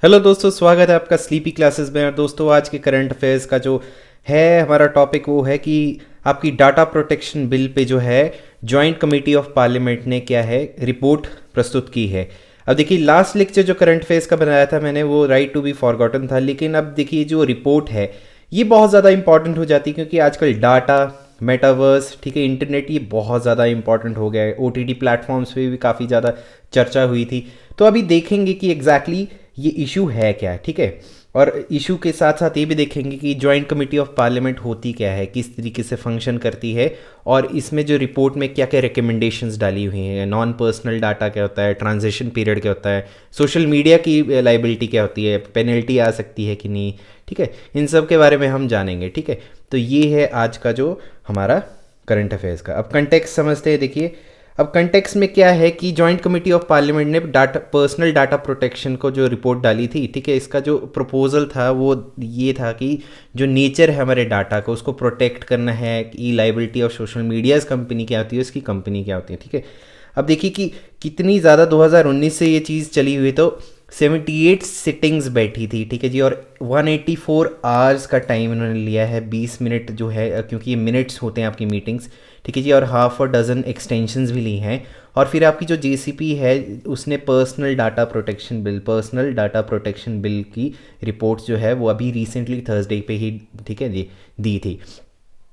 Hello दोस्तों, स्वागत है आपका स्लीपी क्लासेस में। और दोस्तों, आज के करंट अफेयर्स का जो है हमारा टॉपिक वो है कि आपकी डाटा प्रोटेक्शन बिल पे जो है जॉइंट कमेटी ऑफ पार्लियामेंट ने क्या है रिपोर्ट प्रस्तुत की है। अब देखिए, लास्ट लेक्चर जो करंट अफेयर्स का बनाया था मैंने वो राइट टू बी फॉरगॉटन था, लेकिन अब देखिए जो रिपोर्ट है ये बहुत ज़्यादा इंपॉर्टेंट हो जाती है क्योंकि आजकल डाटा, मेटावर्स, ठीक है, इंटरनेट, ये बहुत ज़्यादा इंपॉर्टेंट हो गया है। ओटीटी प्लेटफॉर्म्स पे भी काफ़ी ज़्यादा चर्चा हुई थी। तो अभी देखेंगे कि एग्जैक्टली ये इशू है क्या, ठीक है। और इशू के साथ साथ ये भी देखेंगे कि जॉइंट कमेटी ऑफ पार्लियामेंट होती क्या है, किस तरीके से फंक्शन करती है, और इसमें जो रिपोर्ट में क्या क्या रिकमेंडेशंस डाली हुई हैं। नॉन पर्सनल डाटा क्या होता है, ट्रांजिशन पीरियड क्या होता है, सोशल मीडिया की लाइबिलिटी क्या होती है, पेनल्टी आ सकती है कि नहीं, ठीक है। इन सब के बारे में हम जानेंगे, ठीक है। तो ये है आज का जो हमारा करंट अफेयर्स का। अब कंटेक्स्ट समझते हैं। देखिए, अब कंटेक्स्ट में क्या है कि जॉइंट कमेटी ऑफ पार्लियामेंट ने पर्सनल डाटा प्रोटेक्शन को जो रिपोर्ट डाली थी, ठीक है, इसका जो प्रपोजल था वो ये था कि जो नेचर है हमारे डाटा को उसको प्रोटेक्ट करना है। ई liability of social medias company क्या होती है, उसकी कंपनी क्या होती है, ठीक है। अब देखिए कि कितनी ज़्यादा 2019 से ये चीज़ चली हुई, तो 78 सिटिंग्स बैठी थी, ठीक है जी। और 184 आवर्स का टाइम इन्होंने लिया है, 20 मिनट जो है, क्योंकि ये मिनट्स होते हैं आपकी मीटिंग्स, ठीक है जी। और हाफ और डजन एक्सटेंशंस भी ली हैं। और फिर आपकी जो जेसीपी है उसने पर्सनल डाटा प्रोटेक्शन बिल की रिपोर्ट्स जो है वो अभी रिसेंटली थर्सडे पे ही, ठीक है जी, दी थी।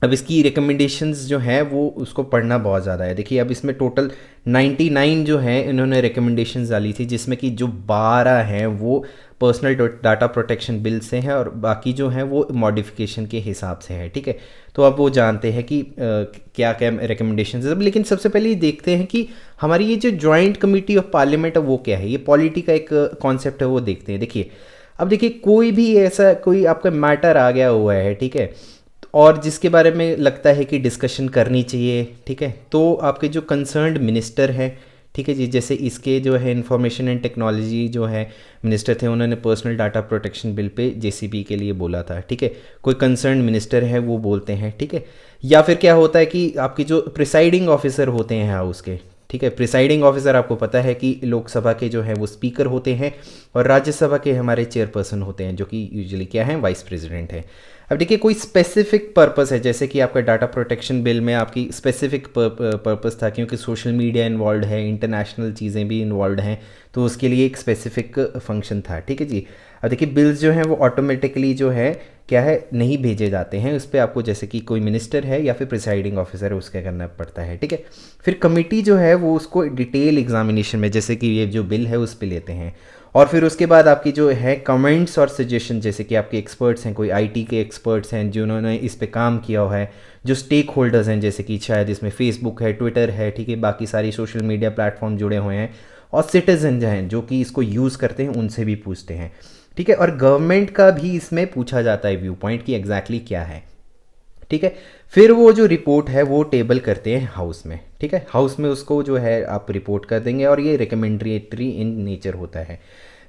अब इसकी रिकमेंडेशंस जो हैं वो उसको पढ़ना बहुत ज़्यादा है। देखिए, अब इसमें टोटल 99 जो हैं इन्होंने रिकमेंडेशंस डाली थी, जिसमें कि जो 12 हैं वो पर्सनल डाटा प्रोटेक्शन बिल से हैं और बाकी जो हैं वो मॉडिफिकेशन के हिसाब से हैं, ठीक है। तो अब वो जानते हैं कि क्या क्या रिकमेंडेशंस है। लेकिन सबसे पहले ये देखते हैं कि हमारी ये जो जॉइंट कमेटी ऑफ पार्लियामेंट है वो क्या है, ये पॉलिटी का एक कॉन्सेप्ट है, वो देखते हैं। देखिए, अब देखिए कोई भी ऐसा कोई आपका मैटर आ गया हुआ है, ठीक है, और जिसके बारे में लगता है कि डिस्कशन करनी चाहिए, ठीक है, तो आपके जो कंसर्न्ड मिनिस्टर हैं, ठीक है जी, जैसे इसके जो है इंफॉर्मेशन एंड टेक्नोलॉजी जो है मिनिस्टर थे, उन्होंने personal data protection bill pay JCB के लिए बोला था, ठीक है। कोई कंसर्न मिनिस्टर है वो बोलते हैं, ठीक है। या फिर क्या होता है कि आपकी जो प्रिसाइडिंग ऑफिसर होते हैं हाउस के, ठीक है, प्रिसाइडिंग ऑफिसर आपको पता है कि लोकसभा के जो हैं वो स्पीकर होते हैं और राज्यसभा के हमारे चेयरपर्सन होते हैं, जो कि यूजुअली क्या हैं, वाइस प्रेसिडेंट हैं। अब देखिए, कोई स्पेसिफिक पर्पस है, जैसे कि आपका डाटा प्रोटेक्शन बिल में आपकी स्पेसिफिक पर्पस था क्योंकि सोशल मीडिया इन्वॉल्व है, इंटरनेशनल चीज़ें भी इन्वॉल्व हैं, तो उसके लिए एक स्पेसिफिक फंक्शन था, ठीक है जी। अब देखिए, बिल्स जो हैं वो ऑटोमेटिकली जो है क्या है नहीं भेजे जाते हैं, उस पर आपको जैसे कि कोई मिनिस्टर है या फिर प्रिसाइडिंग ऑफिसर है उसका करना पड़ता है, ठीक है। फिर कमेटी जो है वो उसको डिटेल एग्जामिनेशन में, जैसे कि ये जो बिल है उस पर लेते हैं। और फिर उसके बाद आपकी जो है कमेंट्स और सजेशन, जैसे कि आपके एक्सपर्ट्स हैं, कोई आईटी के एक्सपर्ट्स हैं जिन्होंने इस पे काम किया हुआ है, जो स्टेक होल्डर्स हैं, जैसे कि शायद इसमें फेसबुक है, ट्विटर है, ठीक है, बाकी सारी सोशल मीडिया प्लेटफॉर्म जुड़े हुए हैं, और सिटीजन हैं जो कि इसको यूज़ करते हैं, उनसे भी पूछते हैं, ठीक है। और गवर्नमेंट का भी इसमें पूछा जाता है व्यू पॉइंट कि एग्जैक्टली क्या है, ठीक है। फिर वो जो रिपोर्ट है वो टेबल करते हैं हाउस में, ठीक है। हाउस में उसको जो है आप रिपोर्ट कर देंगे और ये रिकमेंडेटरी इन नेचर होता है।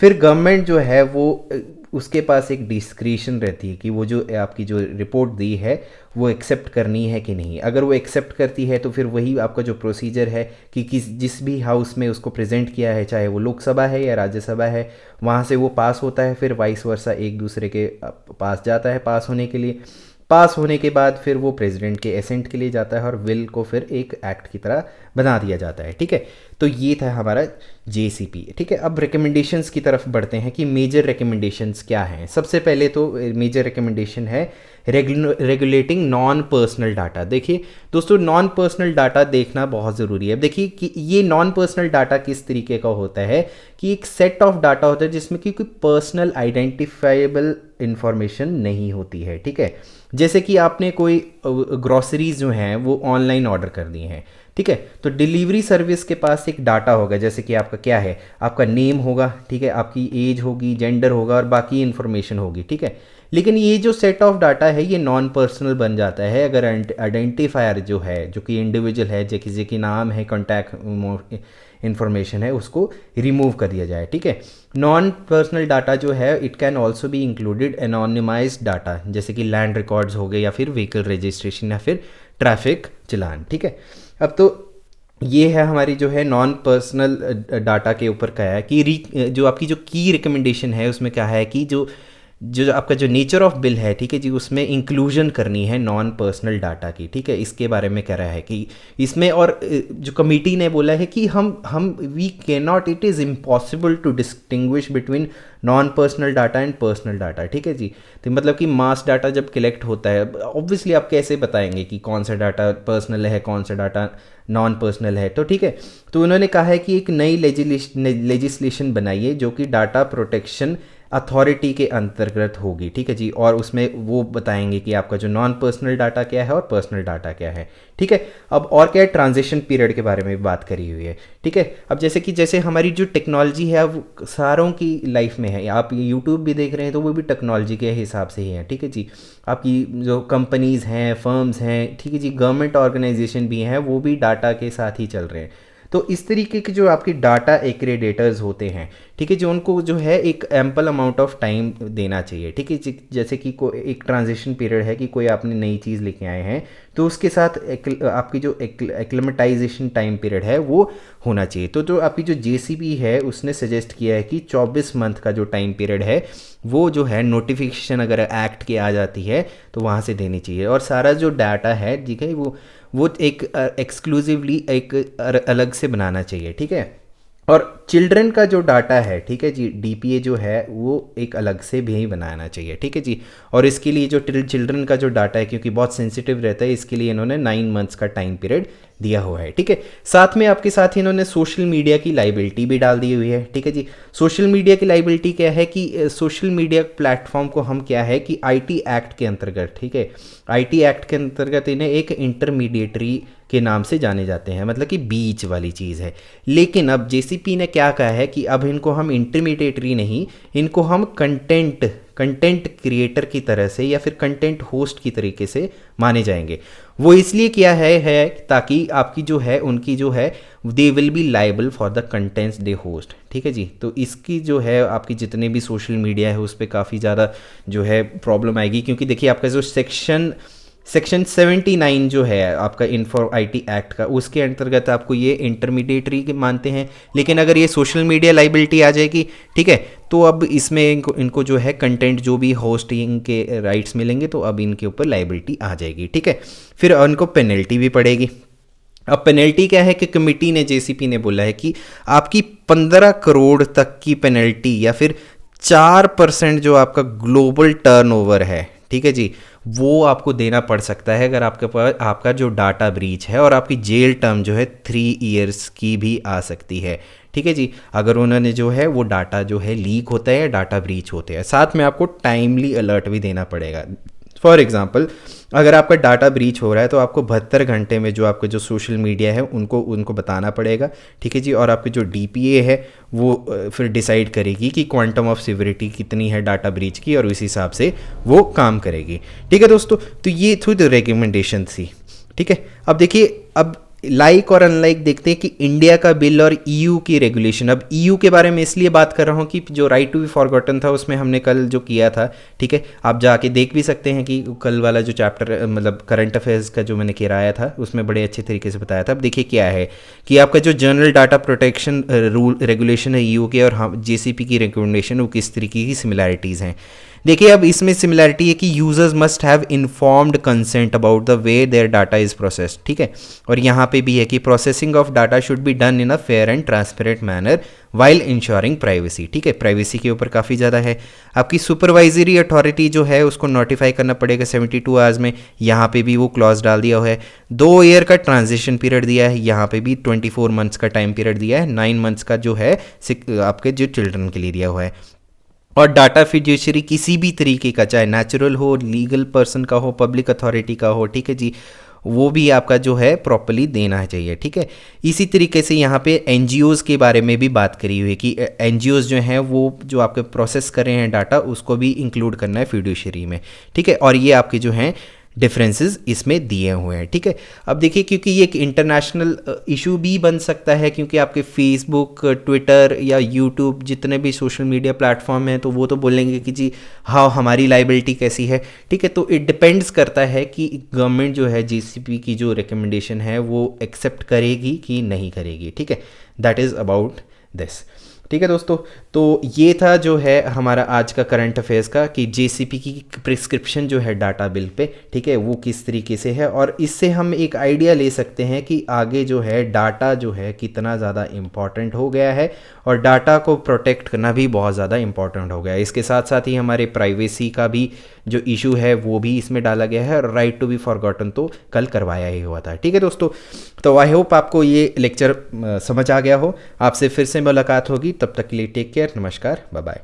फिर गवर्नमेंट जो है वो उसके पास एक डिस्क्रिशन रहती है कि वो जो आपकी जो रिपोर्ट दी है वो एक्सेप्ट करनी है कि नहीं। अगर वो एक्सेप्ट करती है तो फिर वही आपका जो प्रोसीजर है कि जिस भी हाउस में उसको प्रेजेंट किया है, चाहे वो लोकसभा है या राज्यसभा है, वहाँ से वो पास होता है, फिर वाइस वर्सा एक दूसरे के पास जाता है पास होने के लिए। पास होने के बाद फिर वो प्रेसिडेंट के एसेंट के लिए जाता है और विल को फिर एक एक्ट की तरह बना दिया जाता है, ठीक है। तो ये था हमारा जेसीपी, ठीक है। अब रिकमेंडेशंस की तरफ बढ़ते हैं कि मेजर रिकमेंडेशंस क्या हैं। सबसे पहले तो मेजर रिकमेंडेशन है रेगुलेटिंग नॉन पर्सनल डाटा। देखिए दोस्तों, नॉन पर्सनल डाटा देखना बहुत ज़रूरी है। देखिए कि ये नॉन पर्सनल डाटा किस तरीके का होता है कि एक सेट ऑफ डाटा होता है जिसमें कि कोई पर्सनल आइडेंटिफाइबल इंफॉर्मेशन नहीं होती है, ठीक है। जैसे कि आपने कोई ग्रॉसरीज जो हैं वो ऑनलाइन ऑर्डर कर दी हैं, ठीक है, तो डिलीवरी सर्विस के पास एक डाटा होगा, जैसे कि आपका क्या है, आपका नेम होगा, ठीक है, आपकी एज होगी, जेंडर होगा और बाकी इन्फॉर्मेशन होगी, ठीक है। लेकिन ये जो सेट ऑफ डाटा है ये नॉन पर्सनल बन जाता है अगर आइडेंटिफायर जो है, जो कि इंडिविजुअल है, जो किसी की नाम है, कॉन्टैक्ट इन्फॉर्मेशन है, उसको रिमूव कर दिया जाए, ठीक है। नॉन पर्सनल डाटा जो है it can also be included anonymized data, जैसे कि लैंड रिकॉर्ड्स हो गए या फिर व्हीकल रजिस्ट्रेशन या फिर ट्रैफिक चलान, ठीक है। अब तो ये है हमारी जो है नॉन पर्सनल डाटा के ऊपर क्या है कि जो आपकी जो की रिकमेंडेशन है उसमें क्या है कि जो जो आपका जो नेचर ऑफ बिल है, ठीक है जी, उसमें इंक्लूजन करनी है नॉन पर्सनल डाटा की, ठीक है। इसके बारे में कह रहा है कि इसमें और जो कमिटी ने बोला है कि हम we can not, it is impossible to distinguish between non personal data and personal data, ठीक है जी। तो मतलब कि मास डाटा जब कलेक्ट होता है, ऑब्वियसली आप कैसे बताएंगे कि कौन सा डाटा पर्सनल है, कौन सा डाटा नॉन पर्सनल है, तो ठीक है। तो उन्होंने कहा है कि एक नई लेजिस्लेशन बनाइए जो कि डाटा प्रोटेक्शन अथॉरिटी के अंतर्गत होगी, ठीक है जी। और उसमें वो बताएंगे कि आपका जो नॉन पर्सनल डाटा क्या है और पर्सनल डाटा क्या है, ठीक है। अब और क्या है, ट्रांजिशन पीरियड के बारे में भी बात करी हुई है, ठीक है। अब जैसे हमारी जो टेक्नोलॉजी है अब सारों की लाइफ में है, आप यूट्यूब भी देख रहे हैं तो वो भी टेक्नोलॉजी के हिसाब से ही है, ठीक है जी। आपकी जो कंपनीज़ हैं, फर्म्स हैं, ठीक है जी, गवर्नमेंट ऑर्गेनाइजेशन भी हैं, वो भी डाटा के साथ ही चल रहे हैं। तो इस तरीके के जो आपकी डाटा एक्रेडेटर्स होते हैं, ठीक है, जो उनको जो है एक एम्पल अमाउंट ऑफ टाइम देना चाहिए, ठीक है। जैसे कि कोई एक ट्रांजिशन पीरियड है कि कोई आपने नई चीज़ लेके आए हैं, तो उसके साथ आपकी जो एक्लेमेटाइजेशन टाइम पीरियड है वो होना चाहिए। तो जो आपकी जो जेसीबी है उसने सजेस्ट किया है कि 24 मंथ का जो टाइम पीरियड है वो जो है नोटिफिकेशन अगर एक्ट की आ जाती है तो वहाँ से देनी चाहिए। और सारा जो डाटा है, ठीक है, वो एक एक्सक्लूसिवली एक अलग से बनाना चाहिए, ठीक है। और चिल्ड्रन का जो डाटा है, ठीक है जी, डीपीए जो है वो एक अलग से भी बनाना चाहिए, ठीक है जी। और इसके लिए जो चिल्ड्रन का जो डाटा है, क्योंकि बहुत सेंसिटिव रहता है, इसके लिए इन्होंने 9 मंथ्स का टाइम पीरियड दिया हुआ है, ठीक है। साथ में आपके साथ ही इन्होंने सोशल मीडिया की लाइबिलिटी भी डाल दी हुई है, ठीक है जी। सोशल मीडिया की लाइबिलिटी क्या है कि सोशल मीडिया प्लेटफॉर्म को हम क्या है कि आईटी एक्ट के अंतर्गत, ठीक है, आईटी एक्ट के अंतर्गत इन्हें एक इंटरमीडिएटरी के नाम से जाने जाते हैं, मतलब कि बीच वाली चीज़ है। लेकिन अब जेसीपी ने क्या कहा है कि अब इनको हम इंटरमीडिएटरी नहीं, इनको हम कंटेंट क्रिएटर की तरह से या फिर कंटेंट होस्ट की तरीके से माने जाएंगे। वो इसलिए किया है ताकि आपकी जो है उनकी जो है they will be liable for the contents they host, ठीक है जी। तो इसकी जो है आपकी जितने भी सोशल मीडिया है उस पर काफ़ी ज़्यादा जो है प्रॉब्लम आएगी, क्योंकि देखिए आपका जो सेक्शन 79 जो है आपका इन्फो आईटी एक्ट का, उसके अंतर्गत आपको ये इंटरमीडिएटरी मानते हैं। लेकिन अगर ये सोशल मीडिया लाइबिलिटी आ जाएगी, ठीक है, तो अब इसमें इनको जो है कंटेंट जो भी होस्टिंग के राइट्स मिलेंगे तो अब इनके ऊपर लाइबिलिटी आ जाएगी, ठीक है। फिर उनको पेनल्टी भी पड़ेगी। अब पेनल्टी क्या है कि कमिटी ने, जेसीपी ने बोला है कि आपकी 15 करोड़ तक की पेनल्टी या फिर 4% जो आपका ग्लोबल टर्नओवर है, ठीक है जी, वो आपको देना पड़ सकता है अगर आपके पास आपका जो डाटा ब्रीच है। और आपकी जेल टर्म जो है 3 ईयर्स की भी आ सकती है, ठीक है जी, अगर उन्होंने जो है वो डाटा जो है लीक होता है या डाटा ब्रीच होते हैं। साथ में आपको टाइमली अलर्ट भी देना पड़ेगा। फॉर एग्जांपल, अगर आपका डाटा ब्रीच हो रहा है तो आपको 72 घंटे में जो आपके जो सोशल मीडिया है उनको बताना पड़ेगा, ठीक है जी। और आपकी जो डीपीए है वो फिर डिसाइड करेगी कि क्वांटम ऑफ सिविरिटी कितनी है डाटा ब्रीच की, और उस हिसाब से वो काम करेगी, ठीक है दोस्तों। तो ये थी तो रिकमेंडेशन थी, ठीक है। अब देखिए, अब लाइक और अनलाइक देखते हैं कि इंडिया का बिल और ईयू की रेगुलेशन। अब ईयू के बारे में इसलिए बात कर रहा हूँ कि जो राइट टू बी फॉरगॉटन था उसमें हमने कल जो किया था, ठीक है, आप जाके देख भी सकते हैं कि कल वाला जो चैप्टर मतलब करंट अफेयर्स का जो मैंने कराया था उसमें बड़े अच्छे तरीके से बताया था। अब देखिए क्या है कि आपका जो general data protection rule regulation है ईयू के और हम जेसीपी की रिकमेंडेशन, वो किस तरीके की सिमिलैरिटीज़ हैं। देखिए, अब इसमें सिमिलैरिटी है कि users must have informed consent about the way their data is processed, ठीक है। और यहाँ पे भी है कि processing of data should be done in a fair and transparent manner while ensuring privacy, ठीक है। प्राइवेसी के ऊपर काफ़ी ज़्यादा है। आपकी सुपरवाइजरी अथॉरिटी जो है उसको नोटिफाई करना पड़ेगा 72 आवर्स में, यहाँ पे भी वो क्लॉज डाल दिया हुआ है। 2 ईयर का ट्रांजिशन पीरियड दिया है, यहाँ पे भी 24 मंथ्स का टाइम पीरियड दिया है। 9 मंथ्स का जो है आपके जो चिल्ड्रन के लिए दिया हुआ है। और डाटा फिड्यूशरी किसी भी तरीके का, चाहे नेचुरल हो, लीगल पर्सन का हो, पब्लिक अथॉरिटी का हो, ठीक है जी, वो भी आपका जो है प्रॉपर्ली देना चाहिए, ठीक है। इसी तरीके से यहाँ पे एनजीओज़ के बारे में भी बात करी हुई है कि एनजीओज़ जो हैं वो जो आपके प्रोसेस कर रहे हैं डाटा उसको भी इंक्लूड करना है फिड्यूशरी में, ठीक है। और ये आपके जो हैं डिफरेंसेस इसमें दिए हुए हैं। ठीक है, अब देखिए क्योंकि ये एक इंटरनेशनल इशू भी बन सकता है, क्योंकि आपके फेसबुक, ट्विटर या यूट्यूब जितने भी सोशल मीडिया प्लेटफॉर्म हैं तो वो तो बोलेंगे कि जी हाँ हमारी लाइबिलिटी कैसी है। ठीक है, तो इट डिपेंड्स करता है कि गवर्नमेंट जो है जीसीपी की जो रिकमेंडेशन है वो एक्सेप्ट करेगी कि नहीं करेगी। ठीक है, दैट इज़ अबाउट दिस। ठीक है दोस्तों, तो ये था जो है हमारा आज का करंट अफेयर्स का कि जेसीपी की प्रिस्क्रिप्शन जो है डाटा बिल पे, ठीक है, वो किस तरीके से है, और इससे हम एक आइडिया ले सकते हैं कि आगे जो है डाटा जो है कितना ज़्यादा इम्पॉर्टेंट हो गया है, और डाटा को प्रोटेक्ट करना भी बहुत ज़्यादा इम्पॉर्टेंट हो गया है। इसके साथ साथ ही हमारे प्राइवेसी का भी जो इशू है वो भी इसमें डाला गया है, और राइट टू बी फॉरगॉटन तो कल करवाया ही हुआ था। ठीक है दोस्तों, तो आई होप आपको ये लेक्चर समझ आ गया हो। आपसे फिर से मुलाकात होगी, तब तक के लिए टेक केयर, नमस्कार, बाय बाय।